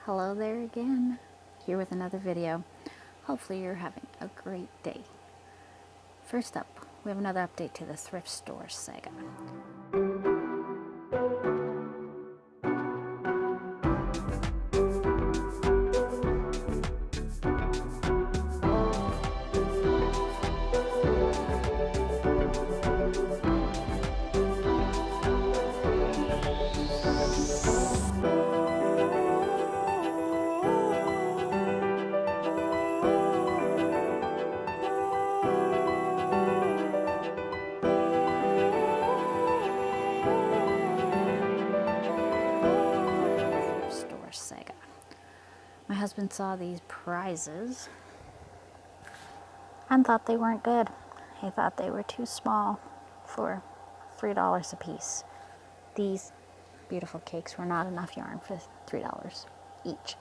Hello there again, here with another video. Hopefully you're having a great day. First up, we have another update to the thrift store saga. Store saga. My husband saw these prizes and thought they weren't good. He thought they were too small for $3 a piece. These beautiful cakes were not enough yarn for $3 each.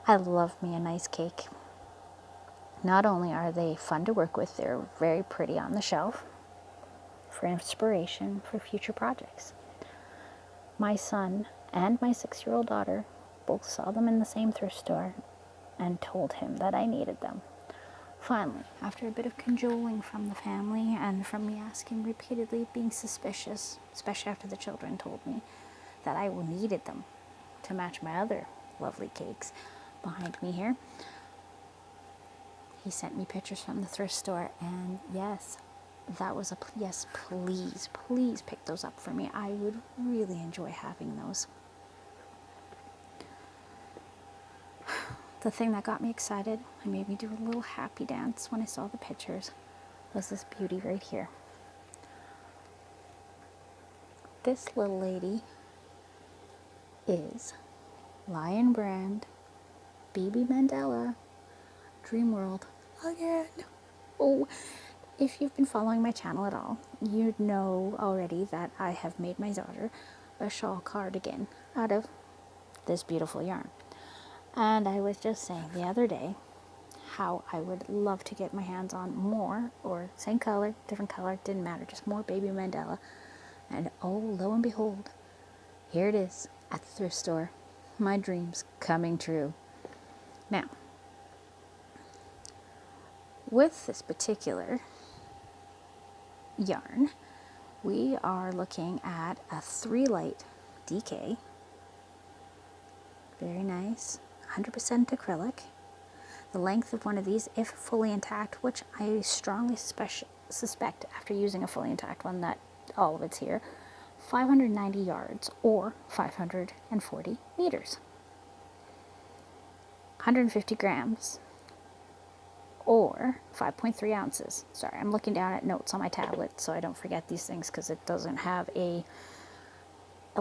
I love me a nice cake. Not only are they fun to work with, they're very pretty on the shelf for inspiration for future projects. My son and my 6-year-old daughter both saw them in the same thrift store and told him that I needed them. Finally, after a bit of cajoling from the family and from me asking repeatedly, being suspicious, especially after the children told me that I needed them to match my other lovely cakes behind me here, he sent me pictures from the thrift store, and yes, that was a yes, please pick those up for me. I would really enjoy having those. The thing that got me excited and made me do a little happy dance when I saw the pictures was this beauty right here. This little lady is Lion Brand Baby Mandela Dream World again. Oh, if you've been following my channel at all, you know already that I have made my daughter a shawl cardigan out of this beautiful yarn. And I was just saying the other day how I would love to get my hands on more, or same color, different color, didn't matter, just more Baby Mandela. And oh, lo and behold, here it is at the thrift store. My dreams coming true. Now, with this particular yarn, we are looking at a 3-light DK. Very nice. 100% acrylic. The length of one of these, if fully intact, which I strongly suspect after using a fully intact one that all of it's here, 590 yards or 540 meters. 150 grams or 5.3 ounces. Sorry, I'm looking down at notes on my tablet so I don't forget these things because it doesn't have a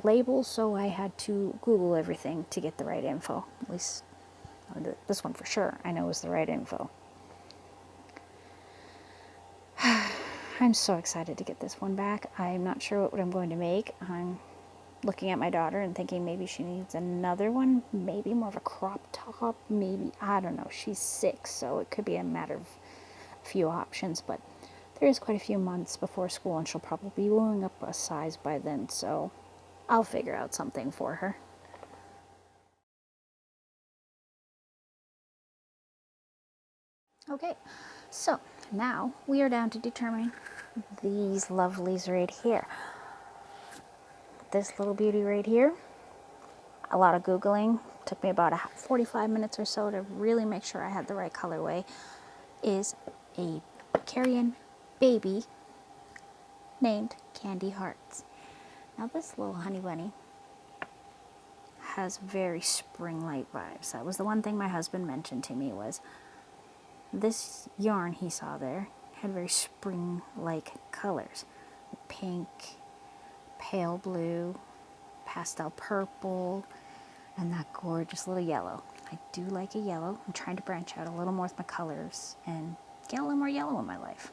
label, so I had to Google everything to get the right info. At least this one for sure I know is the right info. I'm so excited to get this one back. I'm not sure what I'm going to make. I'm looking at my daughter and thinking maybe she needs another one, maybe more of a crop top, maybe, I don't know. She's 6, so it could be a matter of a few options, but there is quite a few months before school and she'll probably be going up a size by then, so I'll figure out something for her. Okay, so now we are down to determining these lovelies right here. This little beauty right here, a lot of Googling, took me about 45 minutes or so to really make sure I had the right colorway, is a carrion baby named Candy Hearts. Now this little honey bunny has very spring-like vibes. That was the one thing my husband mentioned to me, was this yarn he saw there had very spring-like colors. Pink, pale blue, pastel purple, and that gorgeous little yellow. I do like a yellow. I'm trying to branch out a little more with my colors and get a little more yellow in my life.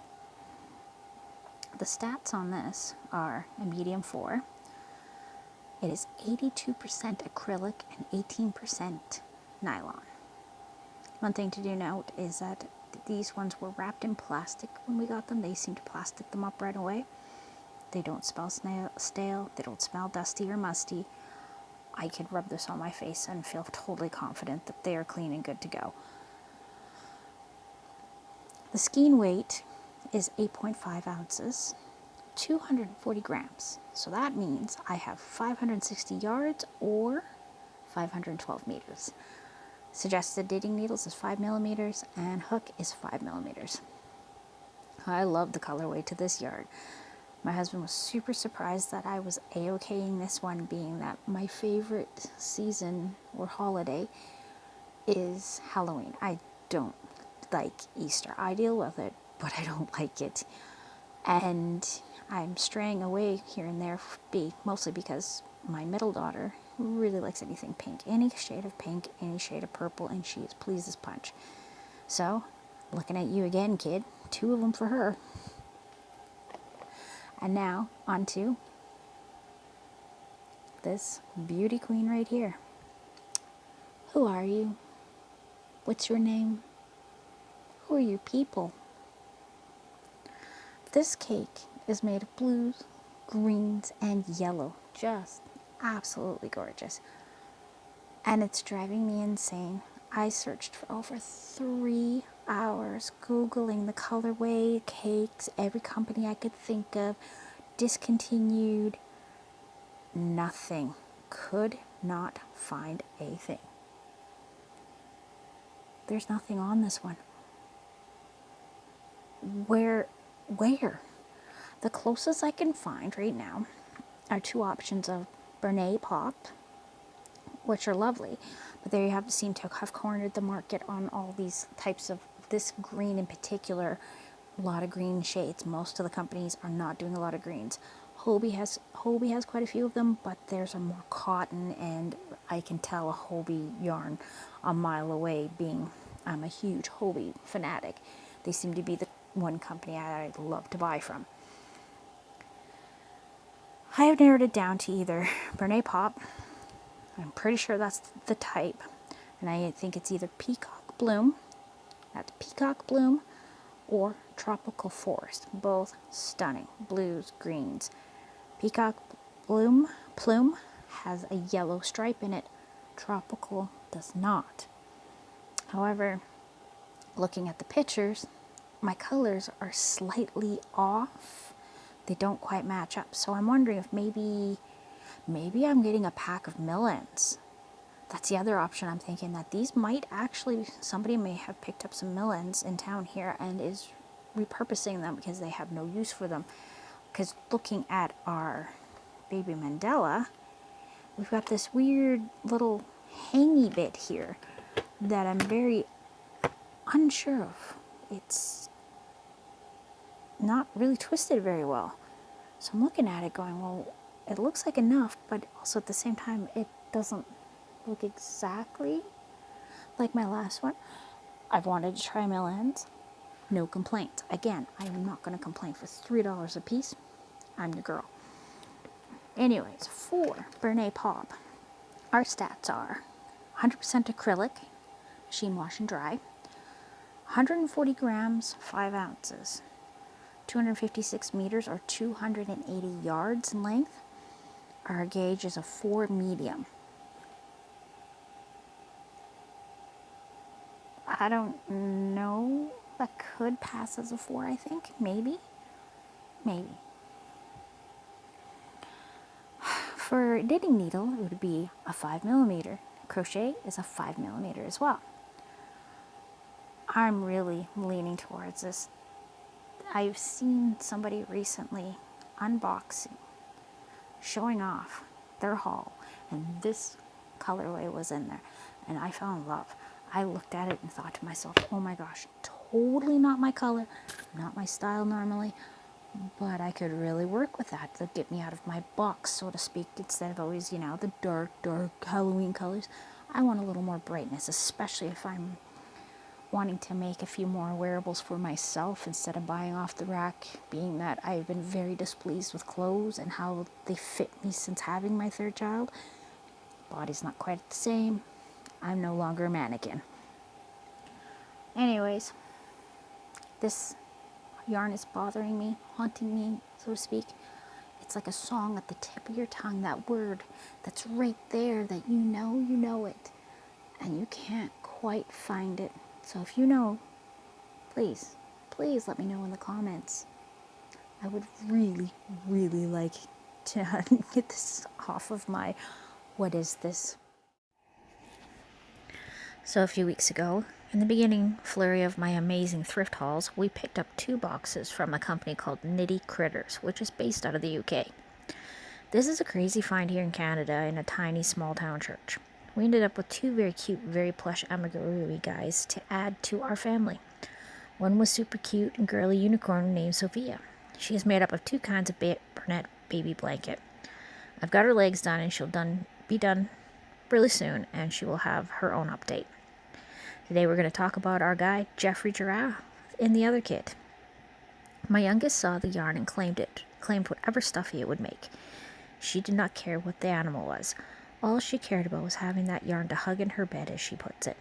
The stats on this are a medium 4. It is 82% acrylic and 18% nylon. One thing to do note is that these ones were wrapped in plastic when we got them. They seem to plastic them up right away. They don't smell stale. They don't smell dusty or musty. I could rub this on my face and feel totally confident that they are clean and good to go. The skein weight is 8.5 ounces, 240 grams. So that means I have 560 yards or 512 meters. Suggested knitting needles is 5 millimeters and hook is 5 millimeters. I love the colorway to this yarn. My husband was super surprised that I was a-okaying this one, being that my favorite season or holiday is Halloween. I don't like Easter. I deal with it, but I don't like it. And I'm straying away here and there, mostly because my middle daughter really likes anything pink. Any shade of pink, any shade of purple, and she is pleased as punch. So, looking at you again, kid. 2 of them for her. And now, onto this beauty queen right here. Who are you? What's your name? Who are you people? This cake is made of blues, greens, and yellow. Just absolutely gorgeous. And it's driving me insane. I searched for over 3 hours Googling the colorway, cakes, every company I could think of, discontinued, nothing. Could not find a thing. There's nothing on this one. Where? The closest I can find right now are 2 options of Bernay Pop, which are lovely, but they seem to have cornered the market on all these types of, this green in particular, a lot of green shades. Most of the companies are not doing a lot of greens. Hobie has quite a few of them, but there's a more cotton, and I can tell a Hobie yarn a mile away, being I'm a huge Hobie fanatic. They seem to be the one company I'd love to buy from. I have narrowed it down to either Bernay Pop, I'm pretty sure that's the type, and I think it's either Peacock Bloom, that's Peacock Bloom, or Tropical Forest. Both stunning, blues, greens. Peacock Plume has a yellow stripe in it. Tropical does not. However, looking at the pictures, my colors are slightly off. They don't quite match up. So I'm wondering if maybe I'm getting a pack of mill-ends. That's the other option. I'm thinking that these might actually, somebody may have picked up some mill-ends in town here and is repurposing them because they have no use for them. Because looking at our baby Mandela, we've got this weird little hangy bit here that I'm very unsure of. It's not really twisted very well. So I'm looking at it going, well, it looks like enough, but also at the same time, it doesn't look exactly like my last one. I've wanted to try mill-ends. No complaints. Again, I am not going to complain for $3 a piece. I'm your girl. Anyways, for Bernay Pop, our stats are 100% acrylic, machine wash and dry, 140 grams, 5 ounces, 256 meters or 280 yards in length. Our gauge is a 4 medium. I don't know. That could pass as a 4, I think. Maybe. For knitting needle, it would be a 5 millimeter. Crochet is a 5 millimeter as well. I'm really leaning towards this. I've seen somebody recently unboxing, showing off their haul, and this colorway was in there, and I fell in love. I looked at it and thought to myself, oh my gosh, totally not my color, not my style normally, but I could really work with that to get me out of my box, so to speak, instead of always, the dark Halloween colors. I want a little more brightness, especially if I'm wanting to make a few more wearables for myself instead of buying off the rack, being that I've been very displeased with clothes and how they fit me since having my 3rd child. Body's not quite the same. I'm no longer a mannequin. Anyways, this yarn is bothering me, haunting me, so to speak. it's like a song at the tip of your tongue, that word that's right there that you know it, and you can't quite find it. So if you know, please let me know in the comments. I would really, really like to get this off of my, what is this? So a few weeks ago, in the beginning flurry of my amazing thrift hauls, we picked up 2 boxes from a company called Nitty Critters, which is based out of the UK. This is a crazy find here in Canada in a tiny small town church. We ended up with 2 very cute, very plush amigurumi guys to add to our family. One was super cute and girly unicorn named Sophia. She is made up of 2 kinds of brunette baby blanket. I've got her legs done and she'll be done really soon, and she will have her own update. Today we're going to talk about our guy, Jeffrey Giraffe, in the other kit. My youngest saw the yarn and claimed whatever stuffy it would make. She did not care what the animal was. All she cared about was having that yarn to hug in her bed, as she puts it.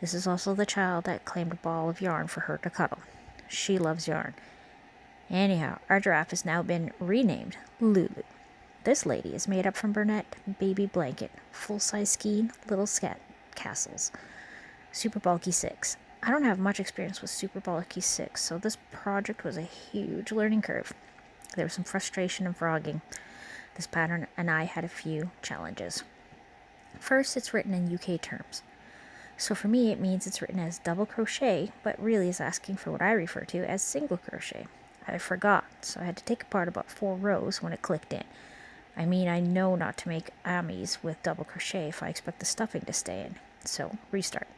This is also the child that claimed a ball of yarn for her to cuddle. She loves yarn. Anyhow, our giraffe has now been renamed Lulu. This lady is made up from brunette baby blanket, full-size skein, little castles. Super bulky 6. I don't have much experience with super bulky 6, so this project was a huge learning curve. There was some frustration and frogging. This pattern and I had a few challenges. First, it's written in UK terms. So for me, it means it's written as double crochet, but really is asking for what I refer to as single crochet. I forgot, so I had to take apart about 4 rows when it clicked in. I mean, I know not to make amis with double crochet if I expect the stuffing to stay in. So, restart.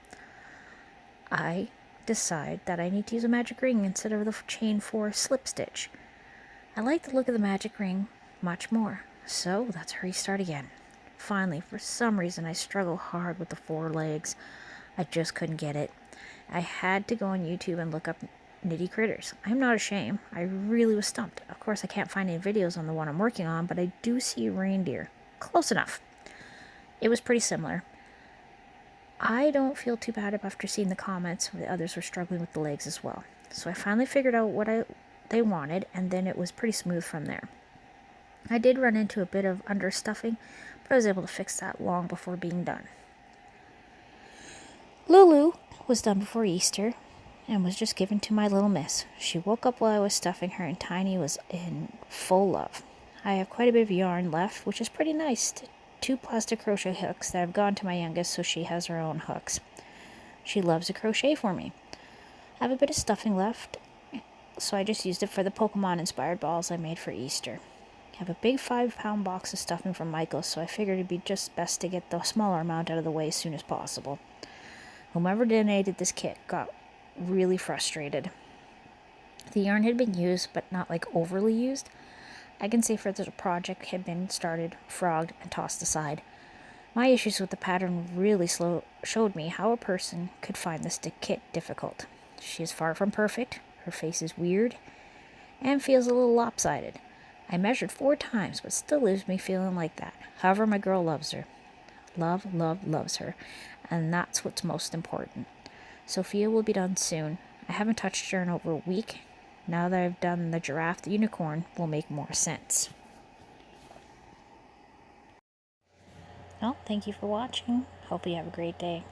I decide that I need to use a magic ring instead of the chain 4 slip stitch. I like the look of the magic ring much more, so let's restart again. Finally, for some reason, I struggle hard with the 4 legs. I just couldn't get it. I had to go on YouTube and look up Nitty Critters. I'm not ashamed. I really was stumped. Of course, I can't find any videos on the one I'm working on, but I do see reindeer. Close enough. It was pretty similar. I don't feel too bad after seeing the comments where the others were struggling with the legs as well. So I finally figured out what they wanted, and then it was pretty smooth from there. I did run into a bit of understuffing, but I was able to fix that long before being done. Lulu was done before Easter and was just given to my little miss. She woke up while I was stuffing her, and Tiny was in full love. I have quite a bit of yarn left, which is pretty nice. 2 plastic crochet hooks that have gone to my youngest, so she has her own hooks. She loves to crochet for me. I have a bit of stuffing left, so I just used it for the Pokemon-inspired balls I made for Easter. I have a big 5-pound box of stuffing from Michael, so I figured it'd be just best to get the smaller amount out of the way as soon as possible. Whomever donated this kit got really frustrated. The yarn had been used, but not like overly used. I can say for the project had been started, frogged, and tossed aside. My issues with the pattern really showed me how a person could find this kit difficult. She is far from perfect, her face is weird, and feels a little lopsided. I measured 4 times, but still leaves me feeling like that. However, my girl loves her. Loves her, and that's what's most important. Sophia will be done soon. I haven't touched her in over a week. Now that I've done the giraffe, the unicorn will make more sense. Well, thank you for watching. Hope you have a great day.